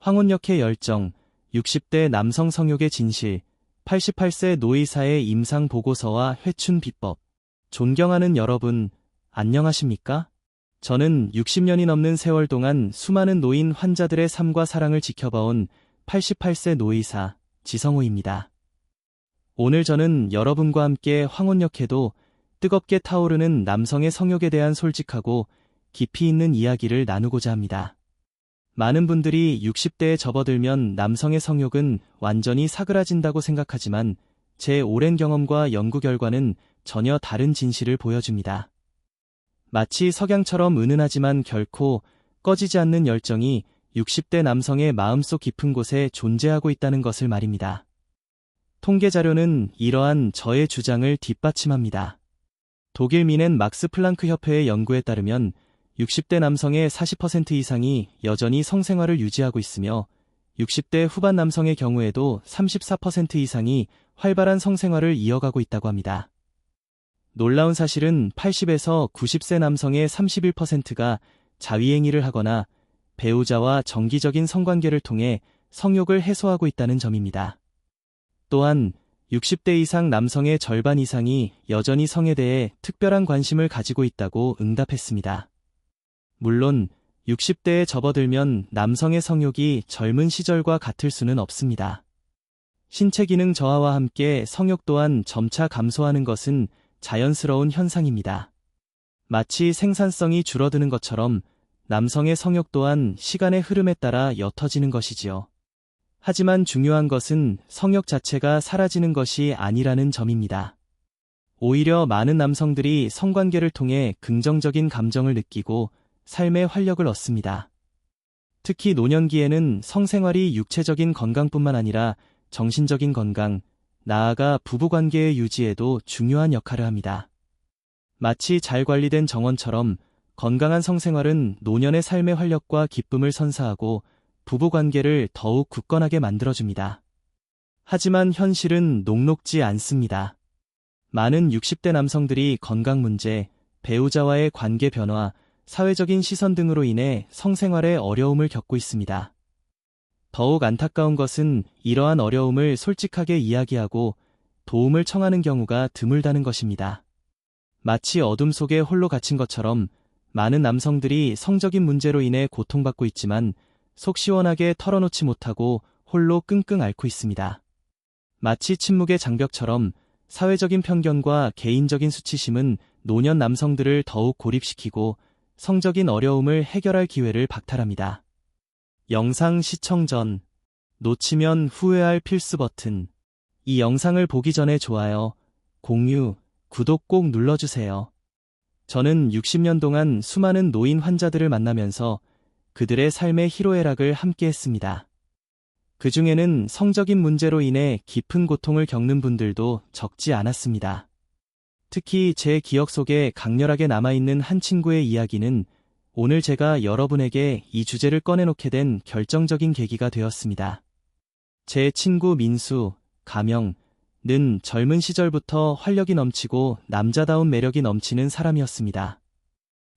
황혼역의 열정, 60대 남성 성욕의 진실, 88세 노의사의 임상 보고서와 회춘 비법. 존경하는 여러분, 안녕하십니까? 저는 60년이 넘는 세월 동안 수많은 노인 환자들의 삶과 사랑을 지켜봐온 88세 노의사 지성호입니다. 오늘 저는 여러분과 함께 황혼역해도 뜨겁게 타오르는 남성의 성욕에 대한 솔직하고 깊이 있는 이야기를 나누고자 합니다. 많은 분들이 60대에 접어들면 남성의 성욕은 완전히 사그라진다고 생각하지만 제 오랜 경험과 연구 결과는 전혀 다른 진실을 보여줍니다. 마치 석양처럼 은은하지만 결코 꺼지지 않는 열정이 60대 남성의 마음속 깊은 곳에 존재하고 있다는 것을 말입니다. 통계 자료는 이러한 저의 주장을 뒷받침합니다. 독일 미넨 막스 플랑크 협회의 연구에 따르면 60대 남성의 40% 이상이 여전히 성생활을 유지하고 있으며 60대 후반 남성의 경우에도 34% 이상이 활발한 성생활을 이어가고 있다고 합니다. 놀라운 사실은 80에서 90세 남성의 31%가 자위행위를 하거나 배우자와 정기적인 성관계를 통해 성욕을 해소하고 있다는 점입니다. 또한 60대 이상 남성의 절반 이상이 여전히 성에 대해 특별한 관심을 가지고 있다고 응답했습니다. 물론 60대에 접어들면 남성의 성욕이 젊은 시절과 같을 수는 없습니다. 신체 기능 저하와 함께 성욕 또한 점차 감소하는 것은 자연스러운 현상입니다. 마치 생산성이 줄어드는 것처럼 남성의 성욕 또한 시간의 흐름에 따라 옅어지는 것이지요. 하지만 중요한 것은 성욕 자체가 사라지는 것이 아니라는 점입니다. 오히려 많은 남성들이 성관계를 통해 긍정적인 감정을 느끼고 삶의 활력을 얻습니다. 특히 노년기에는 성생활이 육체적인 건강뿐만 아니라 정신적인 건강, 나아가 부부관계의 유지에도 중요한 역할을 합니다. 마치 잘 관리된 정원처럼 건강한 성생활은 노년의 삶의 활력과 기쁨을 선사하고 부부관계를 더욱 굳건하게 만들어줍니다. 하지만 현실은 녹록지 않습니다. 많은 60대 남성들이 건강 문제, 배우자와의 관계 변화, 사회적인 시선 등으로 인해 성생활에 어려움을 겪고 있습니다. 더욱 안타까운 것은 이러한 어려움을 솔직하게 이야기하고 도움을 청하는 경우가 드물다는 것입니다. 마치 어둠 속에 홀로 갇힌 것처럼 많은 남성들이 성적인 문제로 인해 고통받고 있지만 속 시원하게 털어놓지 못하고 홀로 끙끙 앓고 있습니다. 마치 침묵의 장벽처럼 사회적인 편견과 개인적인 수치심은 노년 남성들을 더욱 고립시키고 성적인 어려움을 해결할 기회를 박탈합니다. 영상 시청 전, 놓치면 후회할 필수 버튼. 이 영상을 보기 전에 좋아요, 공유, 구독 꼭 눌러주세요. 저는 60년 동안 수많은 노인 환자들을 만나면서 그들의 삶의 희로애락을 함께 했습니다. 그 중에는 성적인 문제로 인해 깊은 고통을 겪는 분들도 적지 않았습니다. 특히 제 기억 속에 강렬하게 남아있는 한 친구의 이야기는 오늘 제가 여러분에게 이 주제를 꺼내놓게 된 결정적인 계기가 되었습니다. 제 친구 민수, 가명는 젊은 시절부터 활력이 넘치고 남자다운 매력이 넘치는 사람이었습니다.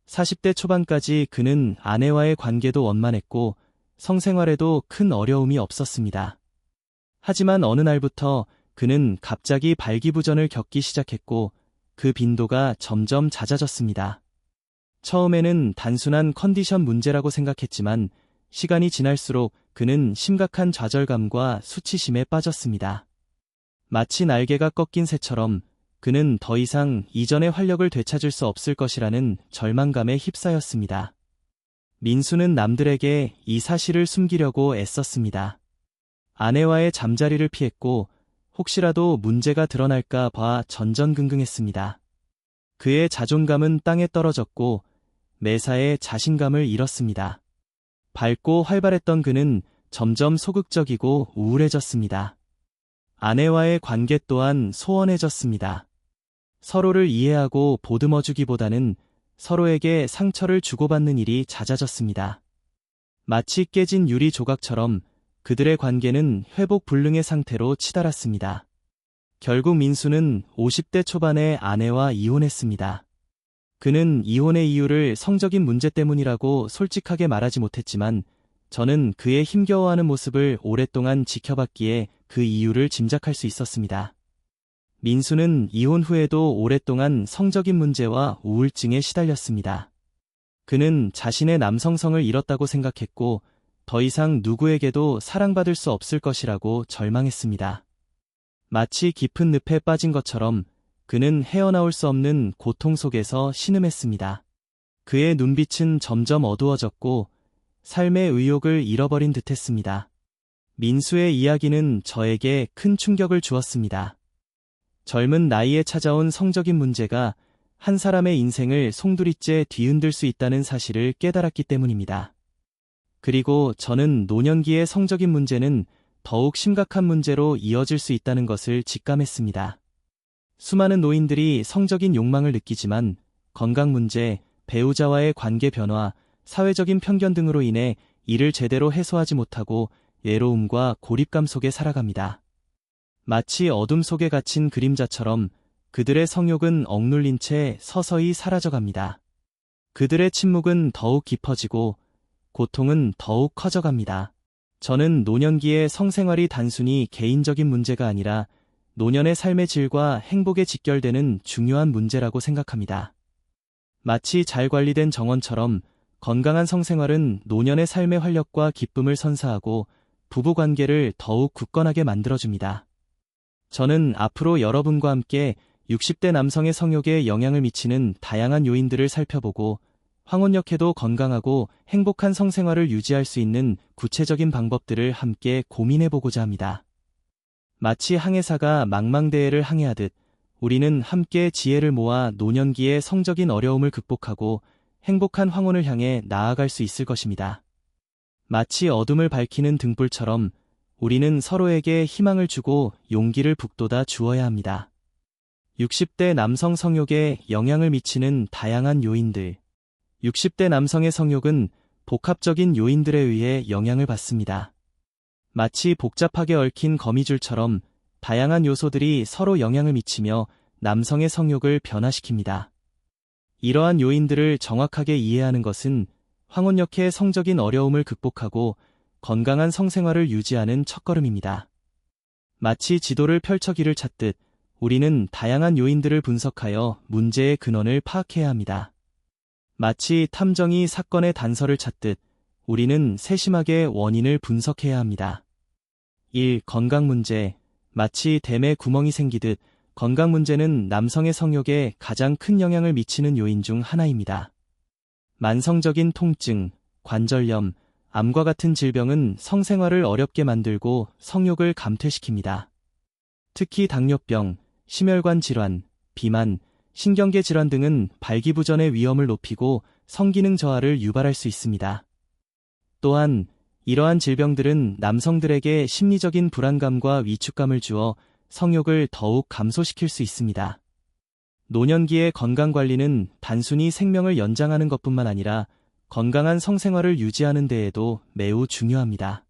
40대 초반까지 그는 아내와의 관계도 원만했고 성생활에도 큰 어려움이 없었습니다. 하지만 어느 날부터 그는 갑자기 발기부전을 겪기 시작했고 그 빈도가 점점 잦아졌습니다. 처음에는 단순한 컨디션 문제라고 생각했지만 시간이 지날수록 그는 심각한 좌절감과 수치심에 빠졌습니다. 마치 날개가 꺾인 새처럼 그는 더 이상 이전의 활력을 되찾을 수 없을 것이라는 절망감에 휩싸였습니다. 민수는 남들에게 이 사실을 숨기려고 애썼습니다. 아내와의 잠자리를 피했고 혹시라도 문제가 드러날까 봐 전전긍긍했습니다. 그의 자존감은 땅에 떨어졌고 매사에 자신감을 잃었습니다. 밝고 활발했던 그는 점점 소극적이고 우울해졌습니다. 아내와의 관계 또한 소원해졌습니다. 서로를 이해하고 보듬어주기보다는 서로에게 상처를 주고받는 일이 잦아졌습니다. 마치 깨진 유리 조각처럼 그들의 관계는 회복 불능의 상태로 치달았습니다. 결국 민수는 50대 초반에 아내와 이혼했습니다. 그는 이혼의 이유를 성적인 문제 때문이라고 솔직하게 말하지 못했지만 저는 그의 힘겨워하는 모습을 오랫동안 지켜봤기에 그 이유를 짐작할 수 있었습니다. 민수는 이혼 후에도 오랫동안 성적인 문제와 우울증에 시달렸습니다. 그는 자신의 남성성을 잃었다고 생각했고 더 이상 누구에게도 사랑받을 수 없을 것이라고 절망했습니다. 마치 깊은 늪에 빠진 것처럼 그는 헤어나올 수 없는 고통 속에서 신음했습니다. 그의 눈빛은 점점 어두워졌고 삶의 의욕을 잃어버린 듯했습니다. 민수의 이야기는 저에게 큰 충격을 주었습니다. 젊은 나이에 찾아온 성적인 문제가 한 사람의 인생을 송두리째 뒤흔들 수 있다는 사실을 깨달았기 때문입니다. 그리고 저는 노년기의 성적인 문제는 더욱 심각한 문제로 이어질 수 있다는 것을 직감했습니다. 수많은 노인들이 성적인 욕망을 느끼지만 건강 문제, 배우자와의 관계 변화, 사회적인 편견 등으로 인해 이를 제대로 해소하지 못하고 외로움과 고립감 속에 살아갑니다. 마치 어둠 속에 갇힌 그림자처럼 그들의 성욕은 억눌린 채 서서히 사라져갑니다. 그들의 침묵은 더욱 깊어지고 고통은 더욱 커져갑니다. 저는 노년기의 성생활이 단순히 개인적인 문제가 아니라 노년의 삶의 질과 행복에 직결되는 중요한 문제라고 생각합니다. 마치 잘 관리된 정원처럼 건강한 성생활은 노년의 삶의 활력과 기쁨을 선사하고 부부관계를 더욱 굳건하게 만들어줍니다. 저는 앞으로 여러분과 함께 60대 남성의 성욕에 영향을 미치는 다양한 요인들을 살펴보고 황혼역해도 건강하고 행복한 성생활을 유지할 수 있는 구체적인 방법들을 함께 고민해보고자 합니다. 마치 항해사가 망망대해를 항해하듯 우리는 함께 지혜를 모아 노년기의 성적인 어려움을 극복하고 행복한 황혼을 향해 나아갈 수 있을 것입니다. 마치 어둠을 밝히는 등불처럼 우리는 서로에게 희망을 주고 용기를 북돋아 주어야 합니다. 60대 남성 성욕에 영향을 미치는 다양한 요인들. 60대 남성의 성욕은 복합적인 요인들에 의해 영향을 받습니다. 마치 복잡하게 얽힌 거미줄처럼 다양한 요소들이 서로 영향을 미치며 남성의 성욕을 변화시킵니다. 이러한 요인들을 정확하게 이해하는 것은 황혼역해의 성적인 어려움을 극복하고 건강한 성생활을 유지하는 첫걸음입니다. 마치 지도를 펼쳐 길을 찾듯 우리는 다양한 요인들을 분석하여 문제의 근원을 파악해야 합니다. 마치 탐정이 사건의 단서를 찾듯 우리는 세심하게 원인을 분석해야 합니다. 1. 건강 문제. 마치 댐에 구멍이 생기듯 건강 문제는 남성의 성욕에 가장 큰 영향을 미치는 요인 중 하나입니다. 만성적인 통증, 관절염, 암과 같은 질병은 성생활을 어렵게 만들고 성욕을 감퇴시킵니다. 특히 당뇨병, 심혈관 질환, 비만, 신경계 질환 등은 발기부전의 위험을 높이고 성기능 저하를 유발할 수 있습니다. 또한 이러한 질병들은 남성들에게 심리적인 불안감과 위축감을 주어 성욕을 더욱 감소시킬 수 있습니다. 노년기의 건강관리는 단순히 생명을 연장하는 것뿐만 아니라 건강한 성생활을 유지하는 데에도 매우 중요합니다.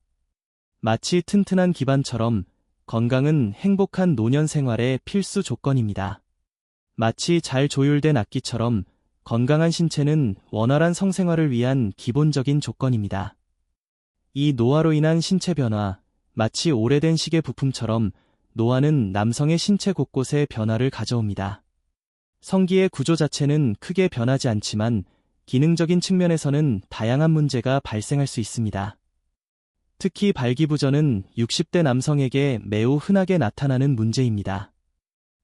마치 튼튼한 기반처럼 건강은 행복한 노년 생활의 필수 조건입니다. 마치 잘 조율된 악기처럼 건강한 신체는 원활한 성생활을 위한 기본적인 조건입니다. 이 노화로 인한 신체 변화, 마치 오래된 시계 부품처럼 노화는 남성의 신체 곳곳에 변화를 가져옵니다. 성기의 구조 자체는 크게 변하지 않지만 기능적인 측면에서는 다양한 문제가 발생할 수 있습니다. 특히 발기부전은 60대 남성에게 매우 흔하게 나타나는 문제입니다.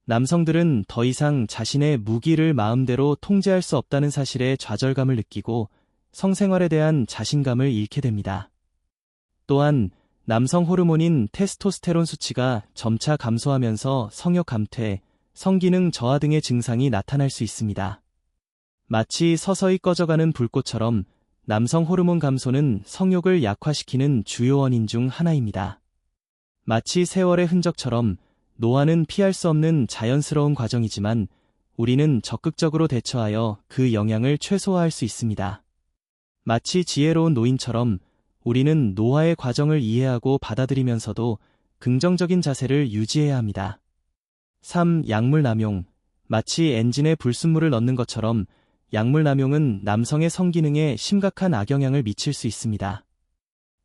남성들은 더 이상 자신의 무기를 마음대로 통제할 수 없다는 사실에 좌절감을 느끼고 성생활에 대한 자신감을 잃게 됩니다. 또한 남성 호르몬인 테스토스테론 수치가 점차 감소하면서 성욕 감퇴, 성기능 저하 등의 증상이 나타날 수 있습니다. 마치 서서히 꺼져가는 불꽃처럼 남성 호르몬 감소는 성욕을 약화시키는 주요 원인 중 하나입니다. 마치 세월의 흔적처럼 노화는 피할 수 없는 자연스러운 과정이지만 우리는 적극적으로 대처하여 그 영향을 최소화할 수 있습니다. 마치 지혜로운 노인처럼 우리는 노화의 과정을 이해하고 받아들이면서도 긍정적인 자세를 유지해야 합니다. 3. 약물 남용. 마치 엔진에 불순물을 넣는 것처럼 약물 남용은 남성의 성기능에 심각한 악영향을 미칠 수 있습니다.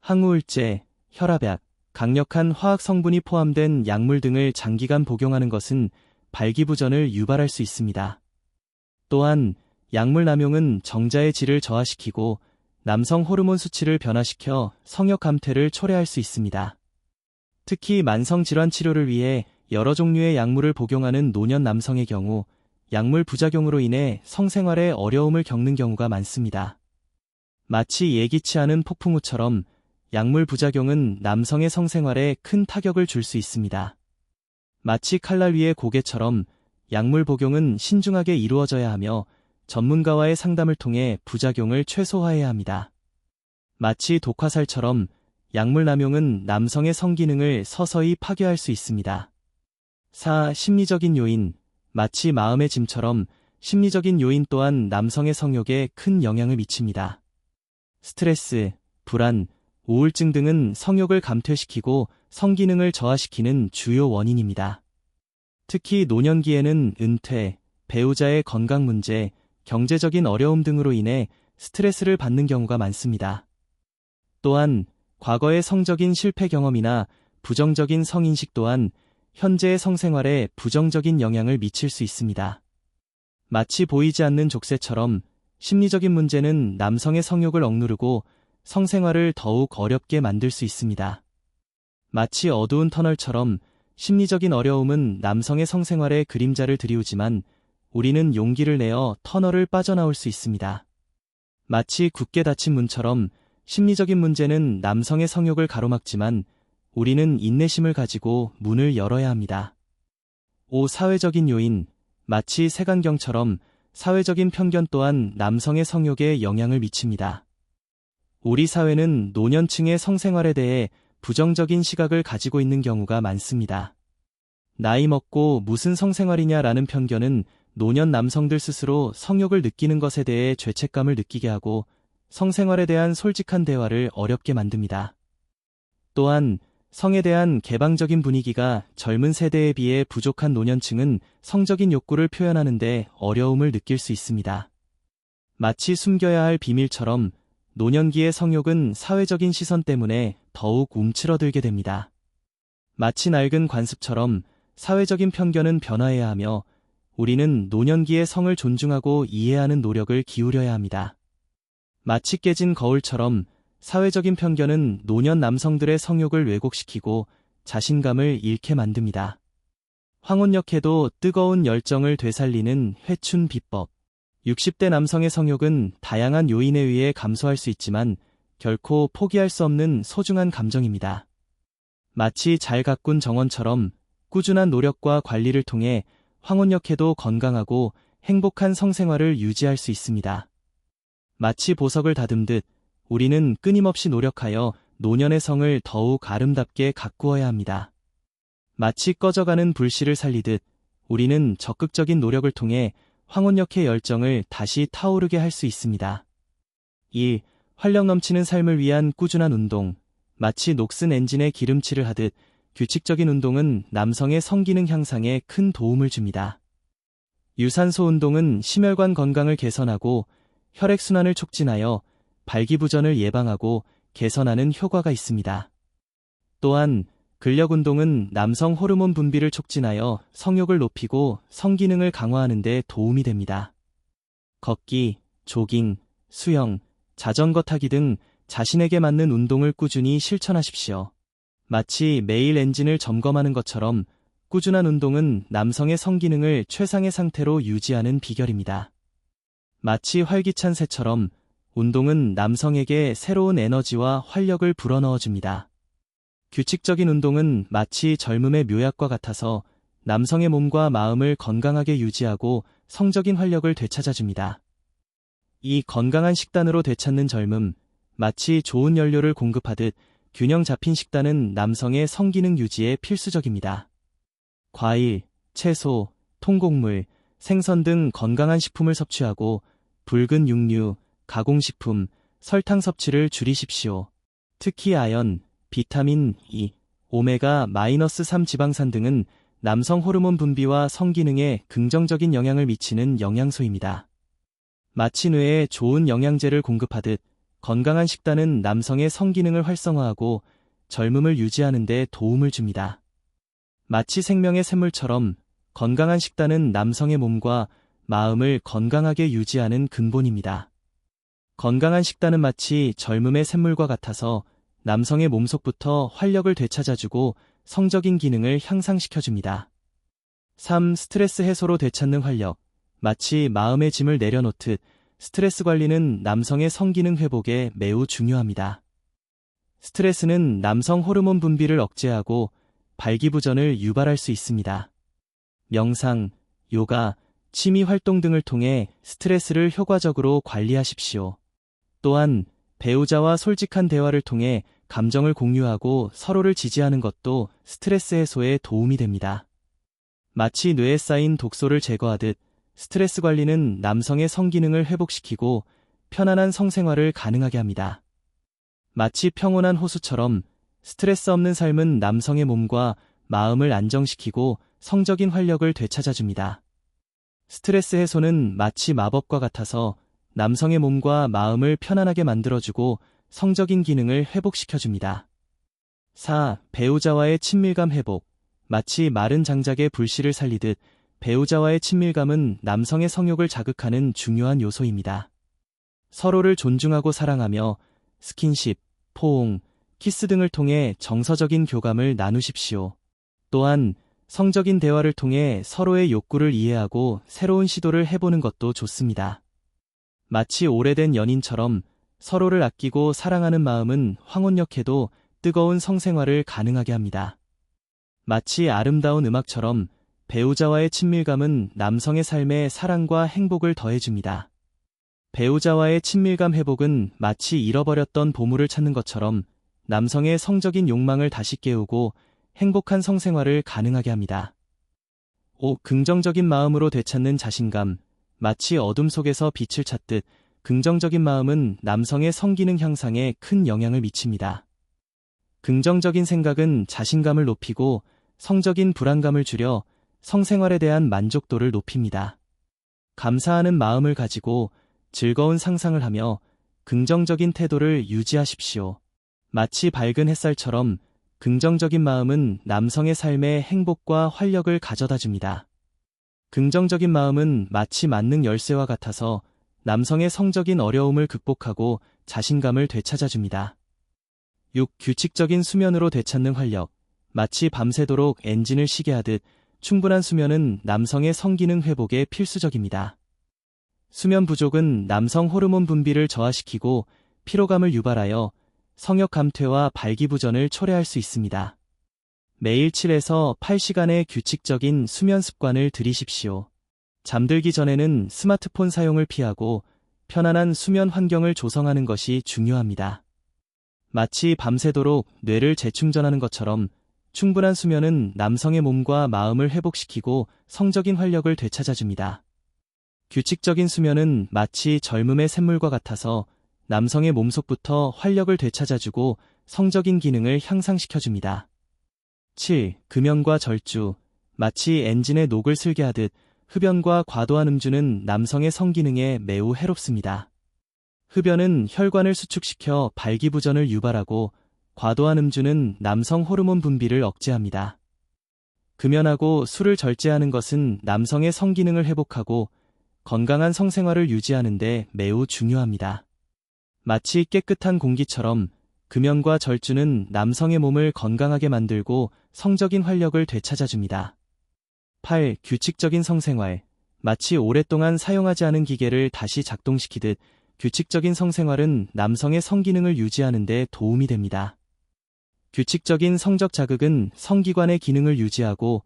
항우울제, 혈압약, 강력한 화학 성분이 포함된 약물 등을 장기간 복용하는 것은 발기부전을 유발할 수 있습니다. 또한 약물 남용은 정자의 질을 저하시키고 남성 호르몬 수치를 변화시켜 성욕 감퇴를 초래할 수 있습니다. 특히 만성 질환 치료를 위해 여러 종류의 약물을 복용하는 노년 남성의 경우 약물 부작용으로 인해 성생활에 어려움을 겪는 경우가 많습니다. 마치 예기치 않은 폭풍우처럼 약물 부작용은 남성의 성생활에 큰 타격을 줄 수 있습니다. 마치 칼날 위의 고개처럼 약물 복용은 신중하게 이루어져야 하며 전문가와의 상담을 통해 부작용을 최소화해야 합니다. 마치 독화살처럼 약물 남용은 남성의 성기능을 서서히 파괴할 수 있습니다. 4. 심리적인 요인. 마치 마음의 짐처럼 심리적인 요인 또한 남성의 성욕에 큰 영향을 미칩니다. 스트레스, 불안, 우울증 등은 성욕을 감퇴시키고 성기능을 저하시키는 주요 원인입니다. 특히 노년기에는 은퇴, 배우자의 건강 문제, 경제적인 어려움 등으로 인해 스트레스를 받는 경우가 많습니다. 또한 과거의 성적인 실패 경험이나 부정적인 성인식 또한 현재의 성생활에 부정적인 영향을 미칠 수 있습니다. 마치 보이지 않는 족쇄처럼 심리적인 문제는 남성의 성욕을 억누르고 성생활을 더욱 어렵게 만들 수 있습니다. 마치 어두운 터널처럼 심리적인 어려움은 남성의 성생활에 그림자를 들이우지만 우리는 용기를 내어 터널을 빠져나올 수 있습니다. 마치 굳게 닫힌 문처럼 심리적인 문제는 남성의 성욕을 가로막지만 우리는 인내심을 가지고 문을 열어야 합니다. 5. 사회적인 요인. 마치 색안경처럼 사회적인 편견 또한 남성의 성욕에 영향을 미칩니다. 우리 사회는 노년층의 성생활에 대해 부정적인 시각을 가지고 있는 경우가 많습니다. 나이 먹고 무슨 성생활이냐라는 편견은 노년 남성들 스스로 성욕을 느끼는 것에 대해 죄책감을 느끼게 하고 성생활에 대한 솔직한 대화를 어렵게 만듭니다. 또한 성에 대한 개방적인 분위기가 젊은 세대에 비해 부족한 노년층은 성적인 욕구를 표현하는 데 어려움을 느낄 수 있습니다. 마치 숨겨야 할 비밀처럼 노년기의 성욕은 사회적인 시선 때문에 더욱 움츠러들게 됩니다. 마치 낡은 관습처럼 사회적인 편견은 변화해야 하며 우리는 노년기의 성을 존중하고 이해하는 노력을 기울여야 합니다. 마치 깨진 거울처럼 사회적인 편견은 노년 남성들의 성욕을 왜곡시키고 자신감을 잃게 만듭니다. 황혼역해도 뜨거운 열정을 되살리는 회춘 비법. 60대 남성의 성욕은 다양한 요인에 의해 감소할 수 있지만 결코 포기할 수 없는 소중한 감정입니다. 마치 잘 가꾼 정원처럼 꾸준한 노력과 관리를 통해 황혼역해도 건강하고 행복한 성생활을 유지할 수 있습니다. 마치 보석을 다듬듯 우리는 끊임없이 노력하여 노년의 성을 더욱 아름답게 가꾸어야 합니다. 마치 꺼져가는 불씨를 살리듯 우리는 적극적인 노력을 통해 황혼역의 열정을 다시 타오르게 할 수 있습니다. 1. 활력 넘치는 삶을 위한 꾸준한 운동. 마치 녹슨 엔진에 기름칠을 하듯 규칙적인 운동은 남성의 성기능 향상에 큰 도움을 줍니다. 유산소 운동은 심혈관 건강을 개선하고 혈액순환을 촉진하여 발기부전을 예방하고 개선하는 효과가 있습니다. 또한 근력 운동은 남성 호르몬 분비를 촉진하여 성욕을 높이고 성기능을 강화하는 데 도움이 됩니다. 걷기, 조깅, 수영, 자전거 타기 등 자신에게 맞는 운동을 꾸준히 실천하십시오. 마치 매일 엔진을 점검하는 것처럼 꾸준한 운동은 남성의 성기능을 최상의 상태로 유지하는 비결입니다. 마치 활기찬 새처럼 운동은 남성에게 새로운 에너지와 활력을 불어넣어줍니다. 규칙적인 운동은 마치 젊음의 묘약과 같아서 남성의 몸과 마음을 건강하게 유지하고 성적인 활력을 되찾아줍니다. 이 건강한 식단으로 되찾는 젊음, 마치 좋은 연료를 공급하듯 균형 잡힌 식단은 남성의 성기능 유지에 필수적입니다. 과일, 채소, 통곡물, 생선 등 건강한 식품을 섭취하고 붉은 육류, 가공식품, 설탕 섭취를 줄이십시오. 특히 아연, 비타민 E, 오메가-3 지방산 등은 남성 호르몬 분비와 성기능에 긍정적인 영향을 미치는 영양소입니다. 마치 뇌에 좋은 영양제를 공급하듯 건강한 식단은 남성의 성기능을 활성화하고 젊음을 유지하는 데 도움을 줍니다. 마치 생명의 샘물처럼 건강한 식단은 남성의 몸과 마음을 건강하게 유지하는 근본입니다. 건강한 식단은 마치 젊음의 샘물과 같아서 남성의 몸속부터 활력을 되찾아주고 성적인 기능을 향상시켜줍니다. 3. 스트레스 해소로 되찾는 활력. 마치 마음의 짐을 내려놓듯 스트레스 관리는 남성의 성기능 회복에 매우 중요합니다. 스트레스는 남성 호르몬 분비를 억제하고 발기부전을 유발할 수 있습니다. 명상, 요가, 취미 활동 등을 통해 스트레스를 효과적으로 관리하십시오. 또한 배우자와 솔직한 대화를 통해 감정을 공유하고 서로를 지지하는 것도 스트레스 해소에 도움이 됩니다. 마치 뇌에 쌓인 독소를 제거하듯 스트레스 관리는 남성의 성기능을 회복시키고 편안한 성생활을 가능하게 합니다. 마치 평온한 호수처럼 스트레스 없는 삶은 남성의 몸과 마음을 안정시키고 성적인 활력을 되찾아줍니다. 스트레스 해소는 마치 마법과 같아서 남성의 몸과 마음을 편안하게 만들어주고 성적인 기능을 회복시켜줍니다. 4. 배우자와의 친밀감 회복. 마치 마른 장작의 불씨를 살리듯 배우자와의 친밀감은 남성의 성욕을 자극하는 중요한 요소입니다. 서로를 존중하고 사랑하며 스킨십, 포옹, 키스 등을 통해 정서적인 교감을 나누십시오. 또한 성적인 대화를 통해 서로의 욕구를 이해하고 새로운 시도를 해보는 것도 좋습니다. 마치 오래된 연인처럼 서로를 아끼고 사랑하는 마음은 황혼역해도 뜨거운 성생활을 가능하게 합니다. 마치 아름다운 음악처럼 배우자와의 친밀감은 남성의 삶에 사랑과 행복을 더해줍니다. 배우자와의 친밀감 회복은 마치 잃어버렸던 보물을 찾는 것처럼 남성의 성적인 욕망을 다시 깨우고 행복한 성생활을 가능하게 합니다. 5. 긍정적인 마음으로 되찾는 자신감. 마치 어둠 속에서 빛을 찾듯 긍정적인 마음은 남성의 성기능 향상에 큰 영향을 미칩니다. 긍정적인 생각은 자신감을 높이고 성적인 불안감을 줄여 성생활에 대한 만족도를 높입니다. 감사하는 마음을 가지고 즐거운 상상을 하며 긍정적인 태도를 유지하십시오. 마치 밝은 햇살처럼 긍정적인 마음은 남성의 삶에 행복과 활력을 가져다 줍니다. 긍정적인 마음은 마치 만능 열쇠와 같아서 남성의 성적인 어려움을 극복하고 자신감을 되찾아줍니다. 6. 규칙적인 수면으로 되찾는 활력. 마치 밤새도록 엔진을 쉬게 하듯 충분한 수면은 남성의 성기능 회복에 필수적입니다. 수면 부족은 남성 호르몬 분비를 저하시키고 피로감을 유발하여 성욕 감퇴와 발기부전을 초래할 수 있습니다. 매일 7에서 8시간의 규칙적인 수면 습관을 들이십시오. 잠들기 전에는 스마트폰 사용을 피하고 편안한 수면 환경을 조성하는 것이 중요합니다. 마치 밤새도록 뇌를 재충전하는 것처럼 충분한 수면은 남성의 몸과 마음을 회복시키고 성적인 활력을 되찾아줍니다. 규칙적인 수면은 마치 젊음의 샘물과 같아서 남성의 몸속부터 활력을 되찾아주고 성적인 기능을 향상시켜줍니다. 7. 금연과 절주. 마치 엔진의 녹을 슬게 하듯 흡연과 과도한 음주는 남성의 성기능에 매우 해롭습니다. 흡연은 혈관을 수축시켜 발기부전을 유발하고 과도한 음주는 남성 호르몬 분비를 억제합니다. 금연하고 술을 절제하는 것은 남성의 성기능을 회복하고 건강한 성생활을 유지하는 데 매우 중요합니다. 마치 깨끗한 공기처럼 금연과 절주는 남성의 몸을 건강하게 만들고 성적인 활력을 되찾아줍니다. 8. 규칙적인 성생활. 마치 오랫동안 사용하지 않은 기계를 다시 작동시키듯 규칙적인 성생활은 남성의 성기능을 유지하는 데 도움이 됩니다. 규칙적인 성적 자극은 성기관의 기능을 유지하고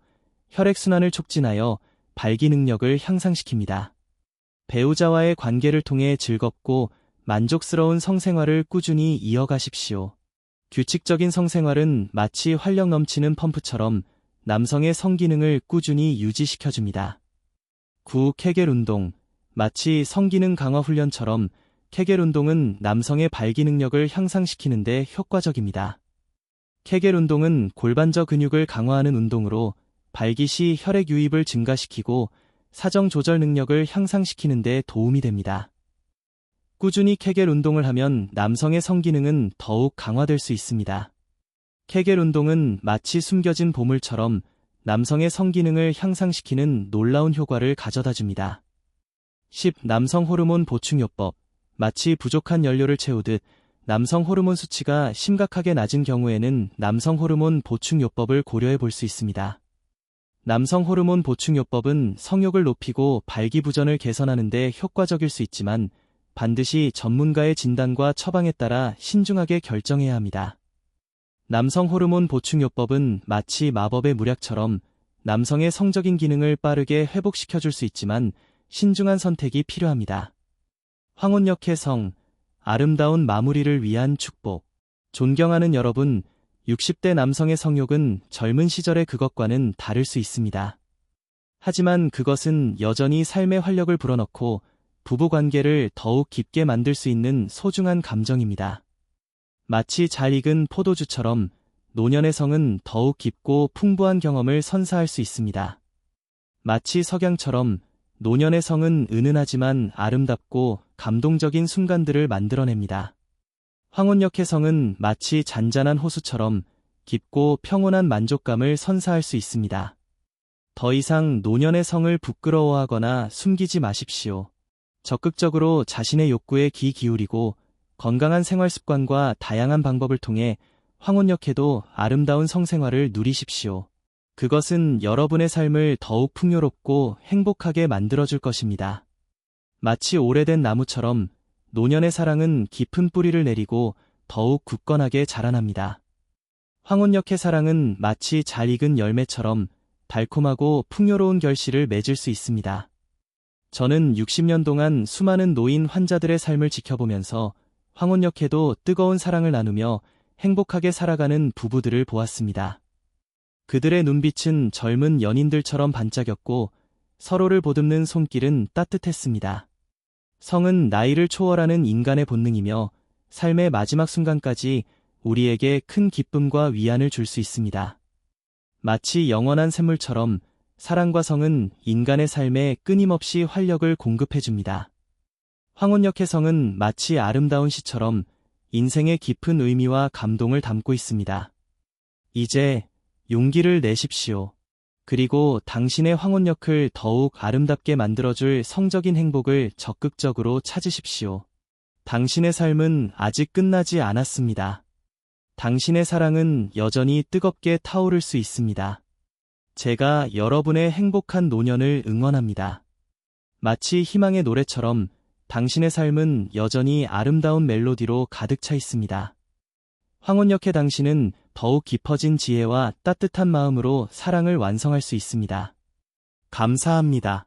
혈액순환을 촉진하여 발기 능력을 향상시킵니다. 배우자와의 관계를 통해 즐겁고 만족스러운 성생활을 꾸준히 이어가십시오. 규칙적인 성생활은 마치 활력 넘치는 펌프처럼 남성의 성기능을 꾸준히 유지시켜줍니다. 9. 케겔 운동. 마치 성기능 강화 훈련처럼 케겔 운동은 남성의 발기 능력을 향상시키는 데 효과적입니다. 케겔 운동은 골반저 근육을 강화하는 운동으로 발기 시 혈액 유입을 증가시키고 사정 조절 능력을 향상시키는 데 도움이 됩니다. 꾸준히 케겔 운동을 하면 남성의 성기능은 더욱 강화될 수 있습니다. 케겔 운동은 마치 숨겨진 보물처럼 남성의 성기능을 향상시키는 놀라운 효과를 가져다 줍니다. 10. 남성 호르몬 보충요법. 마치 부족한 연료를 채우듯 남성 호르몬 수치가 심각하게 낮은 경우에는 남성 호르몬 보충요법을 고려해 볼 수 있습니다. 남성 호르몬 보충요법은 성욕을 높이고 발기부전을 개선하는 데 효과적일 수 있지만 반드시 전문가의 진단과 처방에 따라 신중하게 결정해야 합니다. 남성 호르몬 보충요법은 마치 마법의 무약처럼 남성의 성적인 기능을 빠르게 회복시켜줄 수 있지만 신중한 선택이 필요합니다. 황혼역의 성, 아름다운 마무리를 위한 축복. 존경하는 여러분, 60대 남성의 성욕은 젊은 시절의 그것과는 다를 수 있습니다. 하지만 그것은 여전히 삶의 활력을 불어넣고 부부관계를 더욱 깊게 만들 수 있는 소중한 감정입니다. 마치 잘 익은 포도주처럼 노년의 성은 더욱 깊고 풍부한 경험을 선사할 수 있습니다. 마치 석양처럼 노년의 성은 은은하지만 아름답고 감동적인 순간들을 만들어냅니다. 황혼역의 성은 마치 잔잔한 호수처럼 깊고 평온한 만족감을 선사할 수 있습니다. 더 이상 노년의 성을 부끄러워하거나 숨기지 마십시오. 적극적으로 자신의 욕구에 귀 기울이고 건강한 생활 습관과 다양한 방법을 통해 황혼역에도 아름다운 성생활을 누리십시오. 그것은 여러분의 삶을 더욱 풍요롭고 행복하게 만들어줄 것입니다. 마치 오래된 나무처럼 노년의 사랑은 깊은 뿌리를 내리고 더욱 굳건하게 자라납니다. 황혼역의 사랑은 마치 잘 익은 열매처럼 달콤하고 풍요로운 결실을 맺을 수 있습니다. 저는 60년 동안 수많은 노인 환자들의 삶을 지켜보면서 황혼역에도 뜨거운 사랑을 나누며 행복하게 살아가는 부부들을 보았습니다. 그들의 눈빛은 젊은 연인들처럼 반짝였고 서로를 보듬는 손길은 따뜻했습니다. 성은 나이를 초월하는 인간의 본능이며 삶의 마지막 순간까지 우리에게 큰 기쁨과 위안을 줄 수 있습니다. 마치 영원한 샘물처럼 사랑과 성은 인간의 삶에 끊임없이 활력을 공급해줍니다. 황혼역의 성은 마치 아름다운 시처럼 인생의 깊은 의미와 감동을 담고 있습니다. 이제 용기를 내십시오. 그리고 당신의 황혼역을 더욱 아름답게 만들어줄 성적인 행복을 적극적으로 찾으십시오. 당신의 삶은 아직 끝나지 않았습니다. 당신의 사랑은 여전히 뜨겁게 타오를 수 있습니다. 제가 여러분의 행복한 노년을 응원합니다. 마치 희망의 노래처럼 당신의 삶은 여전히 아름다운 멜로디로 가득 차 있습니다. 황혼역의 당신은 더욱 깊어진 지혜와 따뜻한 마음으로 사랑을 완성할 수 있습니다. 감사합니다.